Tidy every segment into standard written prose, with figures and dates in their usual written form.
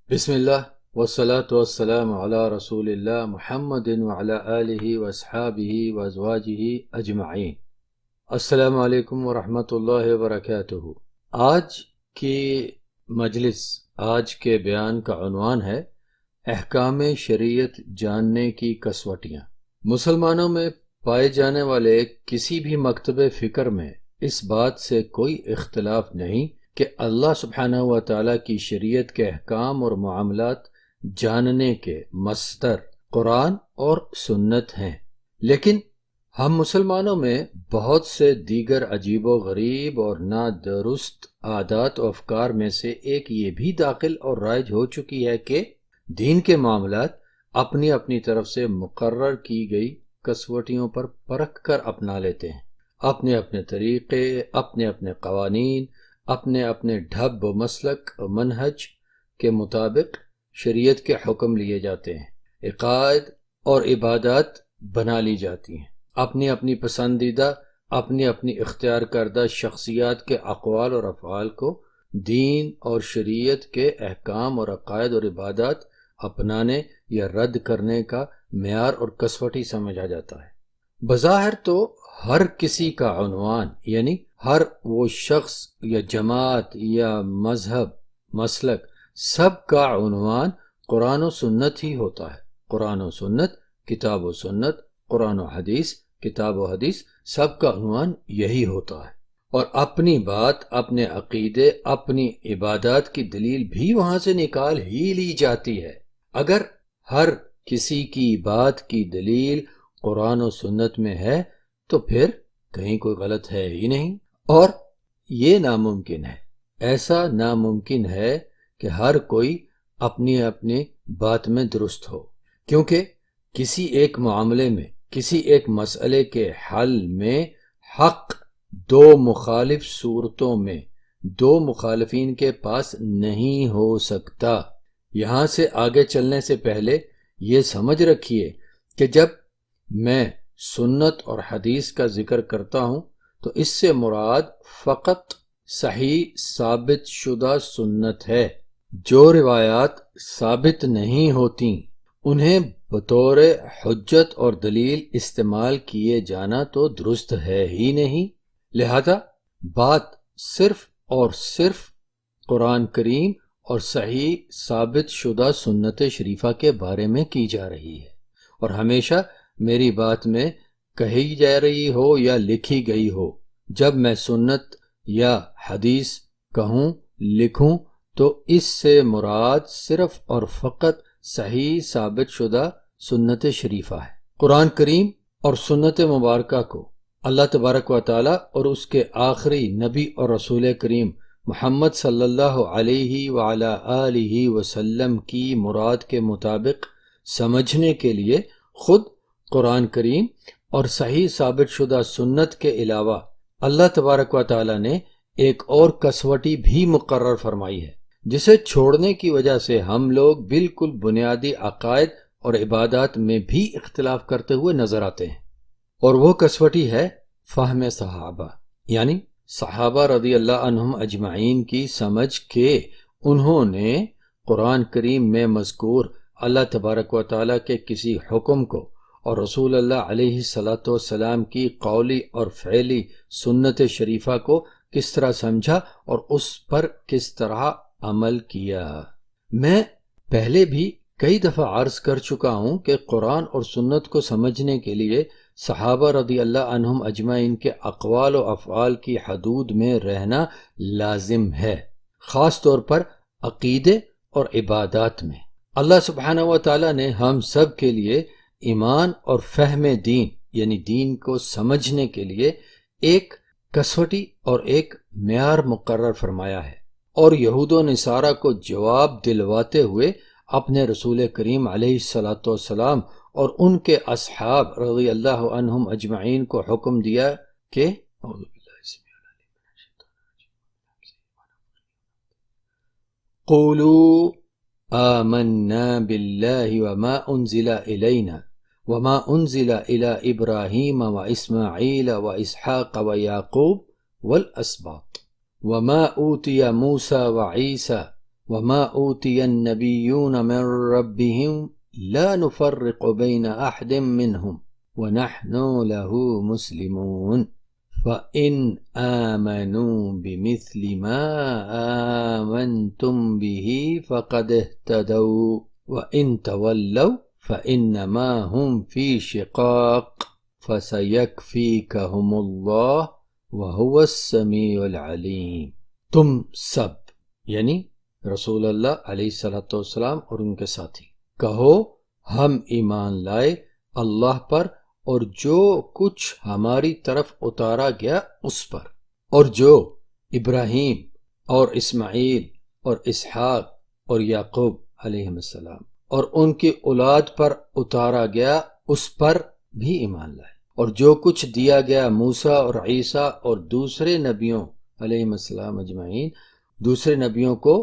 بسم اللہ والصلاة والسلام علی رسول اللہ محمد وعلی آلہ واصحابہ وازواجہ اجمعین۔ السلام علیکم ورحمۃ اللہ وبرکاتہ۔ آج کی مجلس، آج کے بیان کا عنوان ہے احکام شریعت جاننے کی کسوٹیاں۔ مسلمانوں میں پائے جانے والے کسی بھی مکتب فکر میں اس بات سے کوئی اختلاف نہیں کہ اللہ سبحانہ و تعالیٰ کی شریعت کے احکام اور معاملات جاننے کے مصدر قرآن اور سنت ہیں، لیکن ہم مسلمانوں میں بہت سے دیگر عجیب و غریب اور نادرست عادات و افکار میں سے ایک یہ بھی داخل اور رائج ہو چکی ہے کہ دین کے معاملات اپنی اپنی طرف سے مقرر کی گئی کسوٹیوں پر پرکھ کر اپنا لیتے ہیں۔ اپنے اپنے طریقے، اپنے اپنے قوانین، اپنے اپنے ڈھب و مسلک و منہج کے مطابق شریعت کے حکم لیے جاتے ہیں، عقائد اور عبادات بنا لی جاتی ہیں۔ اپنی اپنی پسندیدہ، اپنی اپنی اختیار کردہ شخصیات کے اقوال اور افعال کو دین اور شریعت کے احکام اور عقائد اور عبادات اپنانے یا رد کرنے کا معیار اور کسوٹی سمجھا جاتا ہے۔ بظاہر تو ہر کسی کا عنوان، یعنی ہر وہ شخص یا جماعت یا مذہب، مسلک، سب کا عنوان قرآن و سنت ہی ہوتا ہے۔ قرآن و سنت، کتاب و سنت، قرآن و حدیث، کتاب و حدیث، سب کا عنوان یہی ہوتا ہے، اور اپنی بات، اپنے عقیدے، اپنی عبادات کی دلیل بھی وہاں سے نکال ہی لی جاتی ہے۔ اگر ہر کسی کی بات کی دلیل قرآن و سنت میں ہے تو پھر کہیں کوئی غلط ہے ہی نہیں، اور یہ ناممکن ہے، ایسا ناممکن ہے کہ ہر کوئی اپنی اپنی بات میں درست ہو، کیونکہ کسی ایک معاملے میں، کسی ایک مسئلے کے حل میں حق دو مخالف صورتوں میں دو مخالفین کے پاس نہیں ہو سکتا۔ یہاں سے آگے چلنے سے پہلے یہ سمجھ رکھیے کہ جب میں سنت اور حدیث کا ذکر کرتا ہوں تو اس سے مراد فقط صحیح ثابت شدہ سنت ہے۔ جو روایات ثابت نہیں ہوتی انہیں بطور حجت اور دلیل استعمال کیے جانا تو درست ہے ہی نہیں، لہذا بات صرف اور صرف قرآن کریم اور صحیح ثابت شدہ سنت شریفہ کے بارے میں کی جا رہی ہے، اور ہمیشہ میری بات میں کہی جا رہی ہو یا لکھی گئی ہو، جب میں سنت یا حدیث کہوں، لکھوں، تو اس سے مراد صرف اور فقط صحیح ثابت شدہ سنت شریفہ ہے۔ قرآن کریم اور سنت مبارکہ کو اللہ تبارک و تعالیٰ اور اس کے آخری نبی اور رسول کریم محمد صلی اللہ علیہ وعلی آلہ وسلم کی مراد کے مطابق سمجھنے کے لیے خود قرآن کریم اور صحیح ثابت شدہ سنت کے علاوہ اللہ تبارک و تعالیٰ نے ایک اور کسوٹی بھی مقرر فرمائی ہے، جسے چھوڑنے کی وجہ سے ہم لوگ بالکل بنیادی عقائد اور عبادات میں بھی اختلاف کرتے ہوئے نظر آتے ہیں، اور وہ کسوٹی ہے فہم صحابہ، یعنی صحابہ رضی اللہ عنہم اجمعین کی سمجھ کے انہوں نے قرآن کریم میں مذکور اللہ تبارک و تعالیٰ کے کسی حکم کو اور رسول اللہ علیہ السلام کی قولی اور فعلی سنت شریفہ کو کس طرح سمجھا اور اس پر کس طرح عمل کیا۔ میں پہلے بھی کئی دفعہ عرض کر چکا ہوں کہ قرآن اور سنت کو سمجھنے کے لیے صحابہ رضی اللہ عنہم اجمعین کے اقوال و افعال کی حدود میں رہنا لازم ہے، خاص طور پر عقیدے اور عبادات میں۔ اللہ سبحانہ و تعالیٰ نے ہم سب کے لیے ایمان اور فہم دین، یعنی دین کو سمجھنے کے لیے ایک کسوٹی اور ایک معیار مقرر فرمایا ہے، اور یہود و نصارہ کو جواب دلواتے ہوئے اپنے رسول کریم علیہ السلام اور ان کے اصحاب رضی اللہ عنہم اجمعین کو حکم دیا کہ قولوا آمنا باللہ وما انزل الینا وما انزل الى ابراہیم واسماعیل واسحاق ویعقوب والاسباط وما اوتی موسیٰ وعیسیٰ وما اوتی النبیون من ربهم لا نفرق بین احد منهم ونحن له مسلمون فإن آمنوا بمثل ما آمنتم به فقد اهتدوا وإن تولوا فإنما هم في شقاق فسيكفيكهم الله وهو السميع العليم. تم سب یعنی رسول اللہ علیہ الصلوۃ والسلام اور ان کے ساتھی کہو ہم ایمان لائے اللہ پر اور جو کچھ ہماری طرف اتارا گیا اس پر، اور جو ابراہیم اور اسماعیل اور اسحاق اور یعقوب علیہ السلام اور ان کی اولاد پر اتارا گیا اس پر بھی ایمان لائے، اور جو کچھ دیا گیا موسیٰ اور عیسیٰ اور دوسرے نبیوں علیہ السلام اجمعین، دوسرے نبیوں کو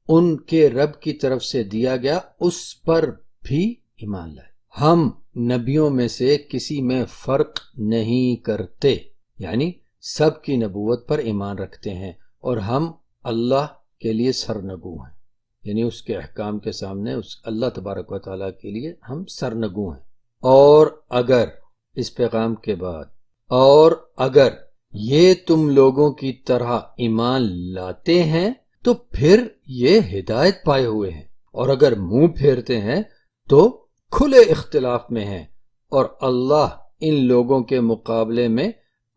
ان کے رب کی طرف سے دیا گیا اس پر بھی ایمان لائے۔ ہم نبیوں میں سے کسی میں فرق نہیں کرتے، یعنی سب کی نبوت پر ایمان رکھتے ہیں، اور ہم اللہ کے لیے سرنگو ہیں، یعنی اس کے احکام کے سامنے اللہ تبارک و تعالیٰ کے لیے ہم سرنگو ہیں۔ اور اگر اس پیغام کے بعد اور اگر یہ تم لوگوں کی طرح ایمان لاتے ہیں تو پھر یہ ہدایت پائے ہوئے ہیں، اور اگر منہ پھیرتے ہیں تو کھلے اختلاف میں ہیں، اور اللہ ان لوگوں کے مقابلے میں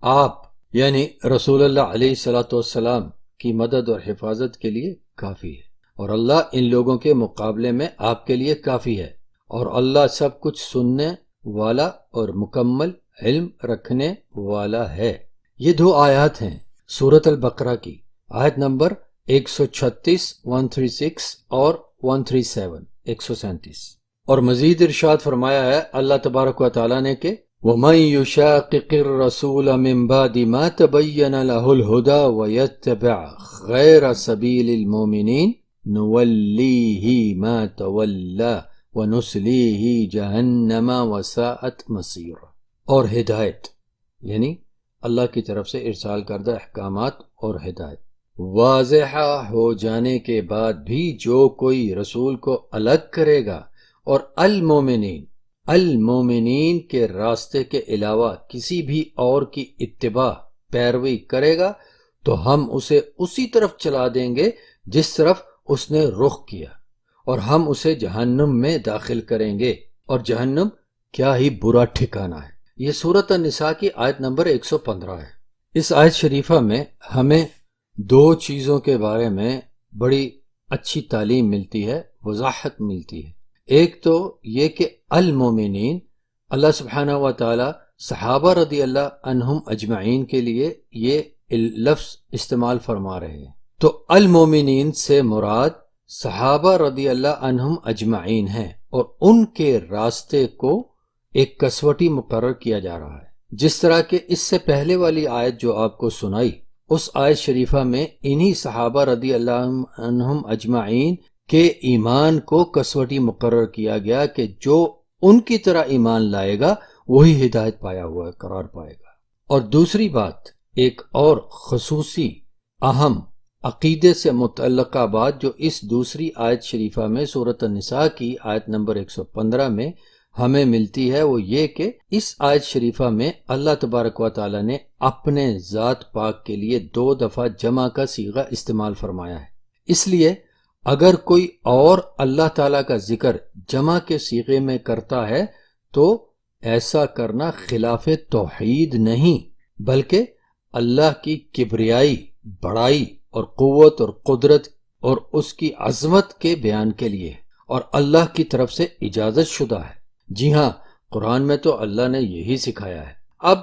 آپ یعنی رسول اللہ علیہ الصلوۃ والسلام کی مدد اور حفاظت کے لیے کافی ہے، اور اللہ ان لوگوں کے مقابلے میں آپ کے لیے کافی ہے، اور اللہ سب کچھ سننے والا اور مکمل علم رکھنے والا ہے۔ یہ دو آیات ہیں سورۃ البقرہ کی، آیت نمبر 136 136 اور 137 137۔ اور مزید ارشاد فرمایا ہے اللہ تبارک و تعالیٰ نے کہ وَمَن يُشَاقِقِ الرَّسُولَ مِن بَعْدِ مَا تَبَيَّنَ لَهُ الْهُدَى وَيَتَّبِعْ غَيْرَ سَبِيلِ الْمُؤْمِنِينَ نُوَلِّيهِ مَا تَوَلَّى وَنُصْلِيهِ جَهَنَّمَ وَسَاءَتْ مَصِيرًا۔ اور ہدایت یعنی اللہ کی طرف سے ارسال کردہ احکامات اور ہدایت واضح ہو جانے کے بعد بھی جو کوئی رسول کو الگ کرے گا اور المومنین کے راستے کے علاوہ کسی بھی اور کی اتباع پیروی کرے گا تو ہم اسے اسی طرف چلا دیں گے جس طرف اس نے رخ کیا، اور ہم اسے جہنم میں داخل کریں گے، اور جہنم کیا ہی برا ٹھکانہ ہے۔ یہ سورۃ النساء کی آیت نمبر 115 ہے۔ اس آیت شریفہ میں ہمیں دو چیزوں کے بارے میں بڑی اچھی تعلیم ملتی ہے، وضاحت ملتی ہے۔ ایک تو یہ کہ المومنین اللہ سبحانہ و تعالی صحابہ رضی اللہ عنہم اجمعین کے لیے یہ لفظ استعمال فرما رہے ہیں، تو المومنین سے مراد صحابہ رضی اللہ عنہم اجمعین ہیں، اور ان کے راستے کو ایک کسوٹی مقرر کیا جا رہا ہے، جس طرح کہ اس سے پہلے والی آیت جو آپ کو سنائی، اس آیت شریفہ میں انہی صحابہ رضی اللہ عنہم اجمعین کے ایمان کو کسوٹی مقرر کیا گیا کہ جو ان کی طرح ایمان لائے گا وہی ہدایت پایا ہوا قرار پائے گا۔ اور دوسری بات، ایک اور خصوصی اہم عقیدے سے متعلقہ بات جو اس دوسری آیت شریفہ میں سورۃ النساء کی آیت نمبر 115 میں ہمیں ملتی ہے، وہ یہ کہ اس آیت شریفہ میں اللہ تبارک و تعالی نے اپنے ذات پاک کے لیے 2 دفعہ جمع کا صیغہ استعمال فرمایا ہے۔ اس لیے اگر کوئی اور اللہ تعالیٰ کا ذکر جمع کے صیغے میں کرتا ہے تو ایسا کرنا خلاف توحید نہیں، بلکہ اللہ کی کبریائی، بڑائی اور قوت اور قدرت اور اس کی عظمت کے بیان کے لیے، اور اللہ کی طرف سے اجازت شدہ ہے۔ جی ہاں، قرآن میں تو اللہ نے یہی سکھایا ہے۔ اب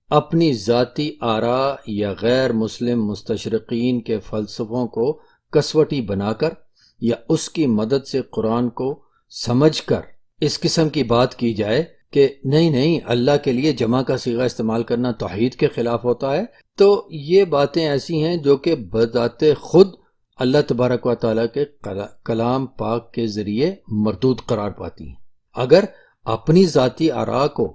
اپنی ذاتی آراء یا غیر مسلم مستشرقین کے فلسفوں کو کسوٹی بنا کر یا اس کی مدد سے قرآن کو سمجھ کر اس قسم کی بات کی جائے کہ نہیں اللہ کے لیے جمع کا صیغہ استعمال کرنا توحید کے خلاف ہوتا ہے، تو یہ باتیں ایسی ہیں جو کہ بذات خود اللہ تبارک و تعالیٰ کے کلام پاک کے ذریعے مردود قرار پاتی ہیں۔ اگر اپنی ذاتی آراء کو،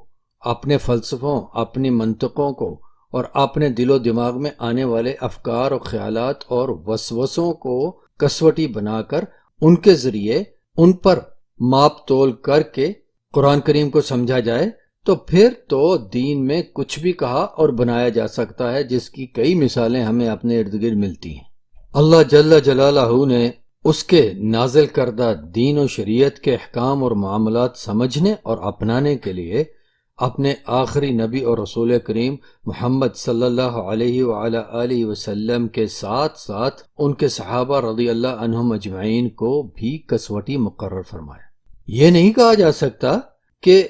اپنے فلسفوں، اپنی منطقوں کو اور اپنے دل و دماغ میں آنے والے افکار و خیالات اور وسوسوں کو کسوٹی بنا کر ان کے ذریعے ان پر ماپ تول کر کے قرآن کریم کو سمجھا جائے تو پھر تو دین میں کچھ بھی کہا اور بنایا جا سکتا ہے، جس کی کئی مثالیں ہمیں اپنے ارد گرد ملتی ہیں۔ اللہ جل جلالہ نے اس کے نازل کردہ دین و شریعت کے احکام اور معاملات سمجھنے اور اپنانے کے لیے اپنے آخری نبی اور رسول کریم محمد صلی اللہ علیہ وآلہ آلہ وسلم کے ساتھ ساتھ ان کے صحابہ رضی اللہ عنہم اجمعین کو بھی کسوٹی مقرر فرمایا۔ یہ نہیں کہا جا سکتا کہ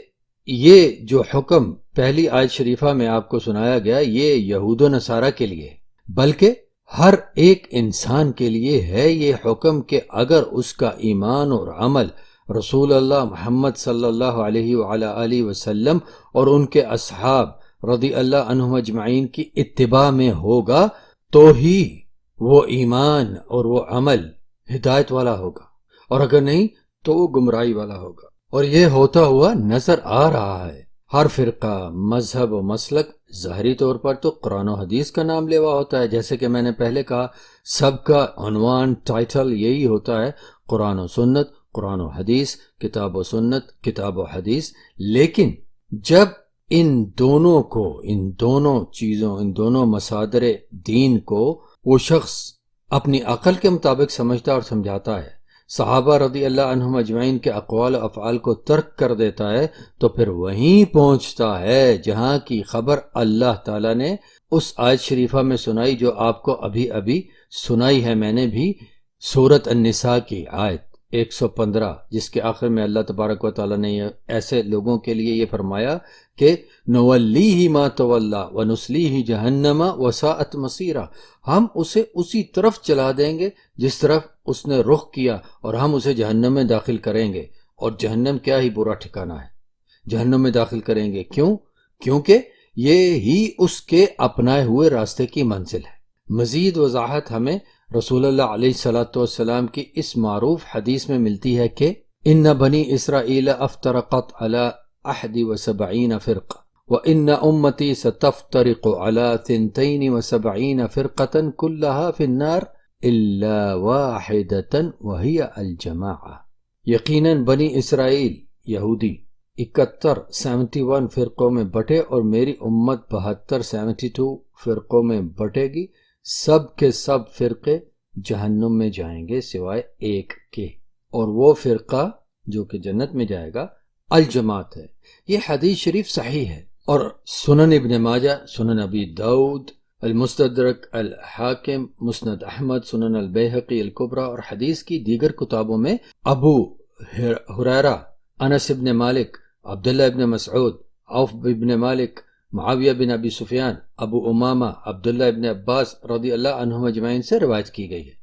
یہ جو حکم پہلی آیت شریفہ میں آپ کو سنایا گیا یہ یہود و نصارہ کے لیے، بلکہ ہر ایک انسان کے لیے ہے یہ حکم کہ اگر اس کا ایمان اور عمل رسول اللہ محمد صلی اللہ علیہ وآلہ آلہ وسلم اور ان کے اصحاب رضی اللہ عنہم اجمعین کی اتباع میں ہوگا تو ہی وہ ایمان اور وہ عمل ہدایت والا ہوگا، اور اگر نہیں تو وہ گمراہی والا ہوگا۔ اور یہ ہوتا ہوا نظر آ رہا ہے۔ ہر فرقہ، مذہب و مسلک ظاہری طور پر تو قرآن و حدیث کا نام لیوا ہوتا ہے، جیسے کہ میں نے پہلے کہا سب کا عنوان ٹائٹل یہی ہوتا ہے، قرآن و سنت، قرآن و حدیث، کتاب و سنت، کتاب و حدیث۔ لیکن جب ان دونوں کو، ان دونوں چیزوں، ان دونوں مصادر دین کو وہ شخص اپنی عقل کے مطابق سمجھتا اور سمجھاتا ہے، صحابہ رضی اللہ عنہم اجمعین کے اقوال و افعال کو ترک کر دیتا ہے، تو پھر وہیں پہنچتا ہے جہاں کی خبر اللہ تعالیٰ نے اس آیت شریفہ میں سنائی جو آپ کو ابھی ابھی سنائی ہے میں نے بھی، سورۃ النساء کی آیت 115، جس کے آخر میں اللہ تبارک و تعالیٰ نے ایسے لوگوں کے لیے یہ فرمایا کہ نولیہ ما تولی ونصلیہ جہنم وساءت مصیرا، ہم اسے اسی طرف چلا دیں گے جس طرف اس نے رخ کیا، اور ہم اسے جہنم میں داخل کریں گے، اور جہنم کیا ہی برا ٹھکانہ ہے، جہنم میں داخل کریں گے۔ کیوں؟ کیونکہ یہ ہی اس کے اپنائے ہوئے راستے کی منزل ہے۔ مزید وضاحت ہمیں رسول اللہ علیہ الصلوۃ والسلام کی اس معروف حدیث میں ملتی ہے کہ ان بنی اسرائیل افترقت علی 71 فرقہ وان امتی ستفترق علی 72 فرقۃ کلھا فی النار الا واحدۃ وہی الجماعہ۔ یقیناً بنی اسرائیل یہودی 71 فرقوں میں بٹے اور میری امت 72 فرقوں میں بٹے گی، سب کے سب فرقے جہنم میں جائیں گے سوائے ایک کے، اور وہ فرقہ جو کہ جنت میں جائے گا الجماعت ہے۔ یہ حدیث شریف صحیح ہے، اور سنن ابن ماجہ، سنن ابی داؤد، المستدرک الحاکم، مسند احمد، سنن البیہقی الکبریٰ اور حدیث کی دیگر کتابوں میں ابو ہریرہ، انس بن مالک، عبداللہ ابن مسعود، عوف بن مالک، معاویہ بن ابی سفیان، ابو امامہ، عبداللہ ابن عباس رضی اللہ عنہم اجمعین سے روایت کی گئی ہے۔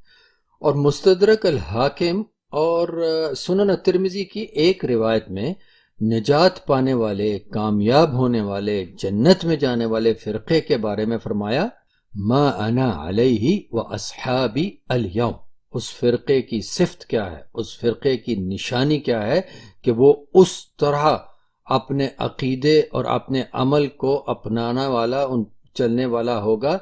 اور مستدرک الحاکم اور سنن الترمذی کی ایک روایت میں نجات پانے والے، کامیاب ہونے والے، جنت میں جانے والے فرقے کے بارے میں فرمایا ما انا علیہ و اصحابی اليوم۔ اس فرقے کی صفت کیا ہے، اس فرقے کی نشانی کیا ہے کہ وہ اس طرح اپنے عقیدے اور اپنے عمل کو اپنانا والا، چلنے والا ہوگا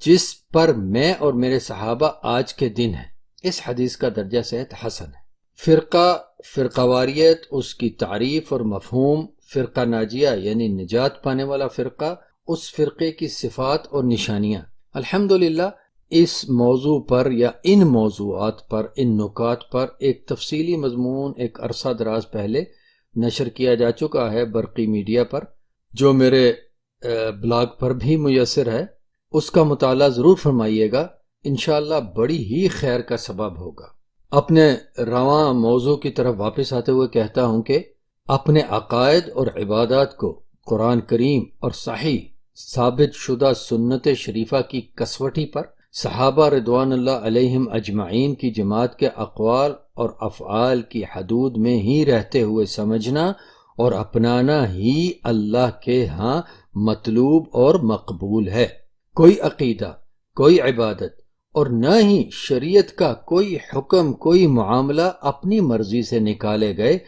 جس پر میں اور میرے صحابہ آج کے دن ہیں۔ اس حدیث کا درجہ صحت حسن ہے۔ فرقہ واریت، اس کی تعریف اور مفہوم، فرقہ ناجیہ یعنی نجات پانے والا فرقہ، اس فرقے کی صفات اور نشانیاں۔ الحمدللہ اس موضوع پر یا ان موضوعات پر، ان نکات پر ایک تفصیلی مضمون ایک عرصہ دراز پہلے نشر کیا جا چکا ہے برقی میڈیا پر، جو میرے بلاگ پر بھی میسر ہے۔ اس کا مطالعہ ضرور فرمائیے گا، انشاءاللہ بڑی ہی خیر کا سبب ہوگا۔ اپنے رواں موضوع کی طرف واپس آتے ہوئے کہتا ہوں کہ اپنے عقائد اور عبادات کو قرآن کریم اور صحیح ثابت شدہ سنت شریفہ کی کسوٹی پر صحابہ رضوان اللہ علیہم اجمعین کی جماعت کے اقوال اور افعال کی حدود میں ہی رہتے ہوئے سمجھنا اور اپنانا ہی اللہ کے ہاں مطلوب اور مقبول ہے۔ کوئی عقیدہ، کوئی عبادت اور نہ ہی شریعت کا کوئی حکم، کوئی معاملہ اپنی مرضی سے نکالے گئے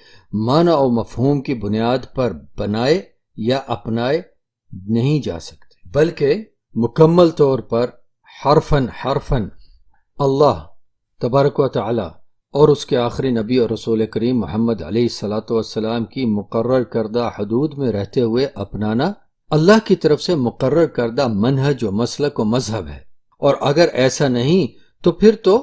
معنی و مفہوم کی بنیاد پر بنائے یا اپنائے نہیں جا سکتے، بلکہ مکمل طور پر حرفاً اللہ تبارک و تعالی اور اس کے آخری نبی اور رسول کریم محمد علیہ الصلاۃ والسلام کی مقرر کردہ حدود میں رہتے ہوئے اپنانا اللہ کی طرف سے مقرر کردہ منہج و مسلک و مذہب ہے۔ اور اگر ایسا نہیں تو پھر تو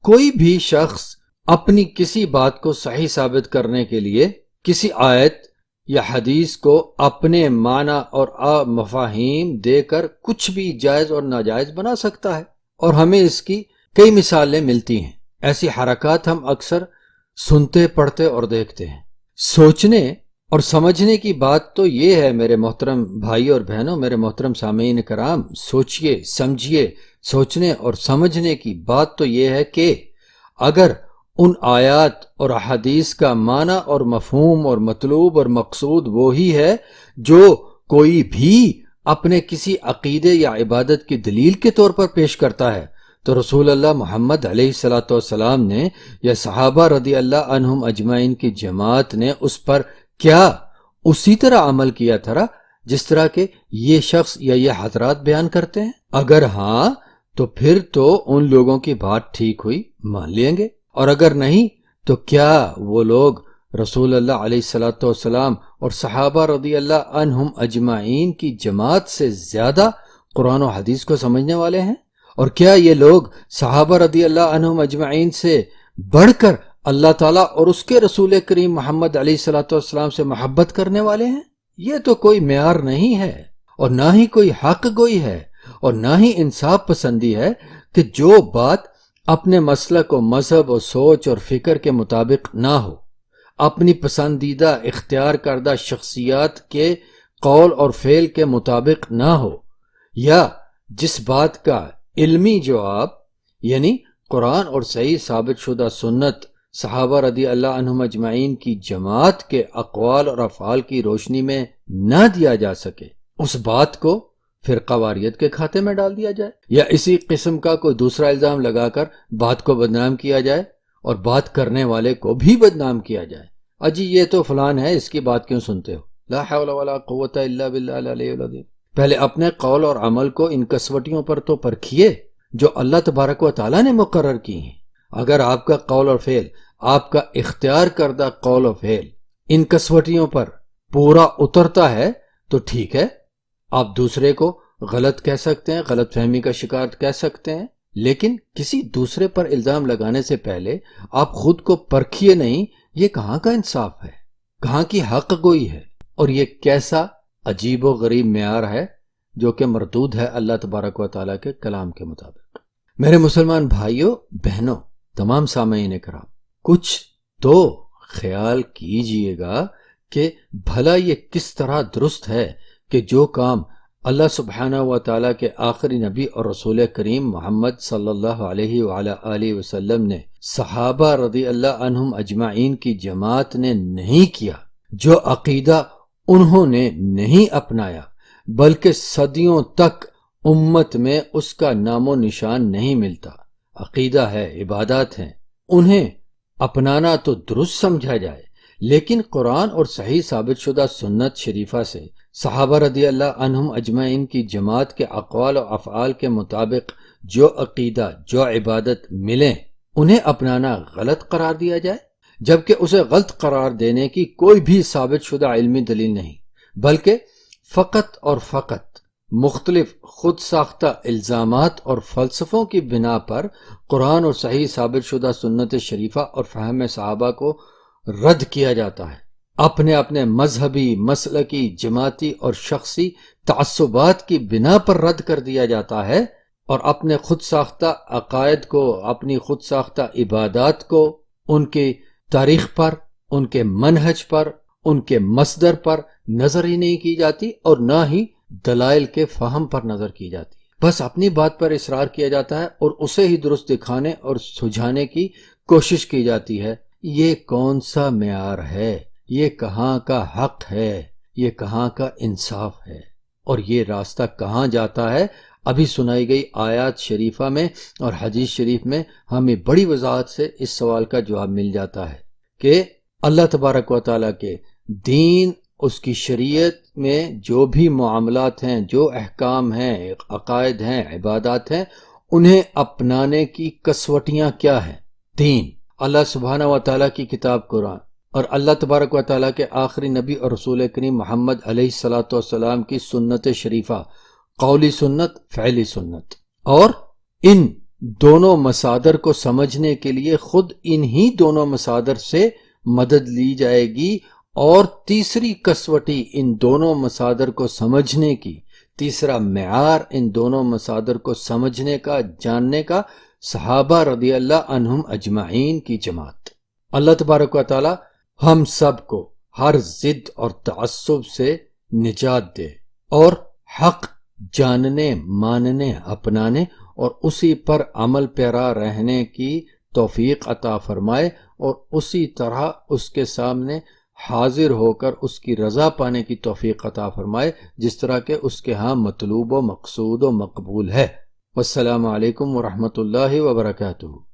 کوئی بھی شخص اپنی کسی بات کو صحیح ثابت کرنے کے لیے کسی آیت یا حدیث کو اپنے معنی اور مفاہیم دے کر کچھ بھی جائز اور ناجائز بنا سکتا ہے، اور ہمیں اس کی کئی مثالیں ملتی ہیں۔ ایسی حرکات ہم اکثر سنتے، پڑھتے اور دیکھتے ہیں۔ سوچنے اور سمجھنے کی بات تو یہ ہے میرے محترم بھائی اور بہنوں، میرے محترم سامعین کرام، سوچئے، سمجھیے۔ سوچنے اور سمجھنے کی بات تو یہ ہے کہ اگر ان آیات اور احادیث کا معنی اور مفہوم اور مطلوب اور مقصود وہی ہے جو کوئی بھی اپنے کسی عقیدے یا عبادت کی دلیل کے طور پر پیش کرتا ہے، تو رسول اللہ محمد علیہ الصلاۃ والسلام نے یا صحابہ رضی اللہ عنہم اجمعین کی جماعت نے اس پر کیا اسی طرح عمل کیا تھا جس طرح کہ یہ شخص یا یہ حضرات بیان کرتے ہیں؟ اگر ہاں تو پھر تو ان لوگوں کی بات ٹھیک ہوئی، مان لیں گے، اور اگر نہیں تو کیا وہ لوگ رسول اللہ علیہ الصلاۃ والسلام اور صحابہ رضی اللہ عنہم اجمعین کی جماعت سے زیادہ قرآن و حدیث کو سمجھنے والے ہیں؟ اور کیا یہ لوگ صحابہ رضی اللہ عنہم اجمعین سے بڑھ کر اللہ تعالیٰ اور اس کے رسول کریم محمد علیہ الصلاۃ والسلام سے محبت کرنے والے ہیں؟ یہ تو کوئی معیار نہیں ہے، اور نہ ہی کوئی حق گوئی ہے، اور نہ ہی انصاف پسندی ہے کہ جو بات اپنے مسلک و مذہب و سوچ اور فکر کے مطابق نہ ہو، اپنی پسندیدہ اختیار کردہ شخصیات کے قول اور فعل کے مطابق نہ ہو، یا جس بات کا علمی جواب یعنی قرآن اور صحیح ثابت شدہ سنت صحابہ رضی اللہ عنہم اجمعین کی جماعت کے اقوال اور افعال کی روشنی میں نہ دیا جا سکے، اس بات کو فرقہ واریت کے کھاتے میں ڈال دیا جائے، یا اسی قسم کا کوئی دوسرا الزام لگا کر بات کو بدنام کیا جائے اور بات کرنے والے کو بھی بدنام کیا جائے۔ اجی یہ تو فلان ہے، اس کی بات کیوں سنتے ہو؟ لا حول ولا قوت الا باللہ العلی العظیم۔ پہلے اپنے قول اور عمل کو ان کسوٹیوں پر تو پرکھیے جو اللہ تبارک و تعالیٰ نے مقرر کی ہیں۔ اگر آپ کا قول اور فعل، آپ کا اختیار کردہ قول و فعل ان کسوٹیوں پر پورا اترتا ہے تو ٹھیک ہے، آپ دوسرے کو غلط کہہ سکتے ہیں، غلط فہمی کا شکار کہہ سکتے ہیں، لیکن کسی دوسرے پر الزام لگانے سے پہلے آپ خود کو پرکھیے نہیں۔ یہ کہاں کا انصاف ہے، کہاں کی حق گوئی ہے، اور یہ کیسا عجیب و غریب معیار ہے جو کہ مردود ہے اللہ تبارک و تعالیٰ کے کلام کے مطابق۔ میرے مسلمان بھائیوں، بہنوں، تمام سامعین کرام، کچھ تو خیال کیجئے گا کہ بھلا یہ کس طرح درست ہے کہ جو کام اللہ سبحانہ و تعالیٰ کے آخری نبی اور رسول کریم محمد صلی اللہ علیہ وآلہ آلہ وسلم نے صحابہ رضی اللہ عنہم اجمعین کی جماعت نے نہیں کیا، جو عقیدہ انہوں نے نہیں اپنایا، بلکہ صدیوں تک امت میں اس کا نام و نشان نہیں ملتا۔ عقیدہ ہے، عبادات ہیں، انہیں اپنانا تو درست سمجھا جائے، لیکن قرآن اور صحیح ثابت شدہ سنت شریفہ سے صحابہ رضی اللہ عنہم اجمعین کی جماعت کے اقوال و افعال کے مطابق جو عقیدہ، جو عبادت ملیں، انہیں اپنانا غلط قرار دیا جائے، جبکہ اسے غلط قرار دینے کی کوئی بھی ثابت شدہ علمی دلیل نہیں، بلکہ فقط اور فقط مختلف خود ساختہ الزامات اور فلسفوں کی بنا پر قرآن اور صحیح ثابت شدہ سنت شریفہ اور فہم صحابہ کو رد کیا جاتا ہے۔ اپنے اپنے مذہبی، مسلکی، جماعتی اور شخصی تعصبات کی بنا پر رد کر دیا جاتا ہے، اور اپنے خود ساختہ عقائد کو، اپنی خود ساختہ عبادات کو ان کی تاریخ پر، ان کے منہج پر، ان کے مصدر پر نظر ہی نہیں کی جاتی، اور نہ ہی دلائل کے فہم پر نظر کی جاتی۔ بس اپنی بات پر اصرار کیا جاتا ہے اور اسے ہی درست دکھانے اور سجھانے کی کوشش کی جاتی ہے۔ یہ کون سا معیار ہے؟ یہ کہاں کا حق ہے؟ یہ کہاں کا انصاف ہے؟ اور یہ راستہ کہاں جاتا ہے؟ ابھی سنائی گئی آیات شریفہ میں اور حدیث شریف میں ہمیں بڑی وضاحت سے اس سوال کا جواب مل جاتا ہے کہ اللہ تبارک و تعالیٰ کے دین، اس کی شریعت میں جو بھی معاملات ہیں، جو احکام ہیں، عقائد ہیں، عبادات ہیں، انہیں اپنانے کی کسوٹیاں کیا ہیں؟ تین، اللہ سبحانہ و تعالیٰ کی کتاب قرآن اور اللہ تبارک و تعالیٰ کے آخری نبی اور رسول کریم محمد علیہ الصلاۃ والسلام کی سنت شریفہ، قولی سنت، فعلی سنت، اور ان دونوں مصادر کو سمجھنے کے لیے خود انہی دونوں مصادر سے مدد لی جائے گی، اور تیسری کسوٹی ان دونوں مصادر کو سمجھنے کی، تیسرا معیار ان دونوں مصادر کو سمجھنے کا، جاننے کا، صحابہ رضی اللہ عنہم اجمعین کی جماعت۔ اللہ تبارک و تعالی ہم سب کو ہر ضد اور تعصب سے نجات دے اور حق جاننے، ماننے، اپنانے اور اسی پر عمل پیرا رہنے کی توفیق عطا فرمائے، اور اسی طرح اس کے سامنے حاضر ہو کر اس کی رضا پانے کی توفیق عطا فرمائے، جس طرح کہ اس کے ہاں مطلوب و مقصود و مقبول ہے۔ والسلام علیکم ورحمۃ اللہ وبرکاتہ۔